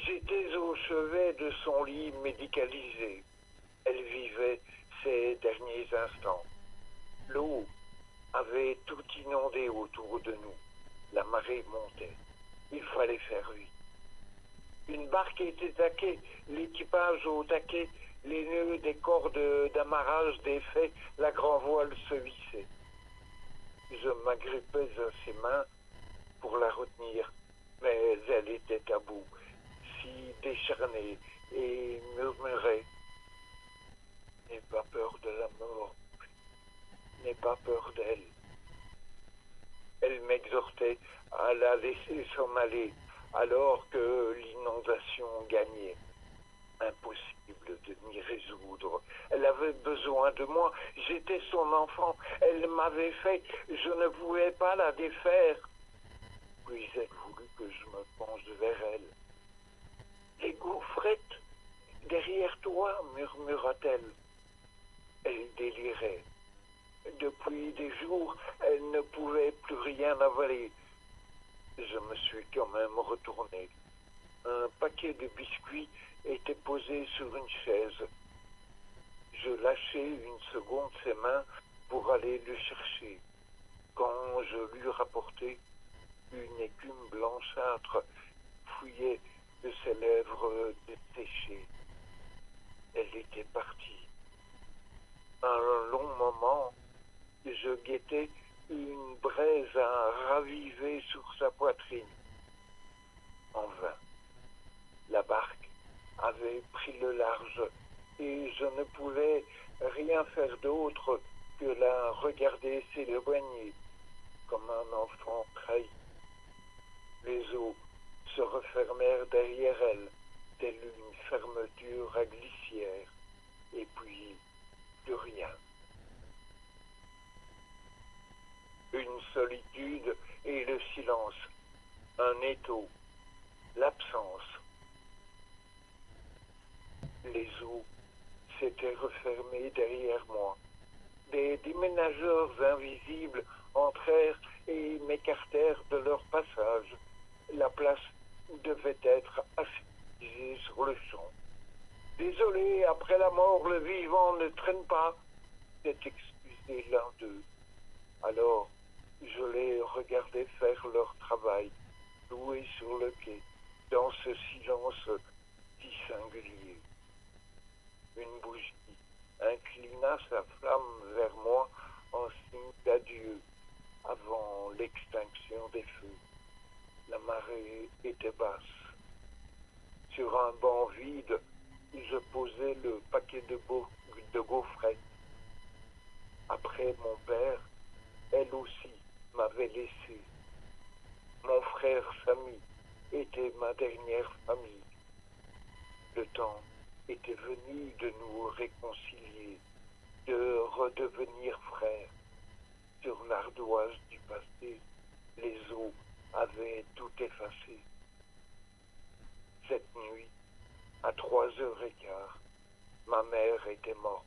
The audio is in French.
J'étais au chevet de son lit médicalisé. Elle vivait ses derniers instants. L'eau avait tout inondé autour de nous. La marée montait. Il fallait faire vite. Une barque était à quai, l'équipage au taquet, les nœuds des cordes d'amarrage défaits, la grand voile se vissait. Je m'agrippais à ses mains pour la retenir, mais elle était à bout, si décharnée, et murmurait: n'aie pas peur de la mort, n'aie pas peur d'elle. Elle m'exhortait à la laisser s'en aller, alors que l'inondation gagnait. Impossible de m'y résoudre. Elle avait besoin de moi, j'étais son enfant, elle m'avait fait, je ne pouvais pas la défaire. Puis elle voulut que je me penche vers elle. Les gaufrettes, derrière toi, murmura-t-elle. Elle délirait. Depuis des jours, elle ne pouvait plus rien avaler. Je me suis quand même retourné. Un paquet de biscuits était posé sur une chaise. Je lâchai une seconde ses mains pour aller le chercher. Quand je lui rapportai, une écume blanchâtre fouillait de ses lèvres desséchées. Elle était partie. Un long moment, je guettais une braise à raviver sur sa poitrine. En vain. La barque avait pris le large et je ne pouvais rien faire d'autre que la regarder s'éloigner comme un enfant trahi. Les eaux se refermèrent derrière elle, telle une fermeture à glissière, et puis plus rien. Une solitude et le silence, un étau, l'absence. Les eaux s'étaient refermées derrière moi. Des déménageurs invisibles entrèrent et m'écartèrent de leur passage. La place devait être assise sur le champ. Désolé, après la mort, le vivant ne traîne pas, s'est excusé l'un d'eux. Alors, je les regardais faire leur travail, loué sur le quai, dans ce silence si singulier. Une bougie inclina sa flamme vers moi en signe d'adieu avant l'extinction des feux. La marée était basse. Sur un banc vide, je posais le paquet de gaufrettes. Après mon père, elle aussi m'avait laissé. Mon frère Samy était ma dernière famille. Le temps était venu de nous réconcilier, de redevenir frères. Sur l'ardoise du passé, les eaux avaient tout effacé. Cette nuit, à 3h15, ma mère était morte.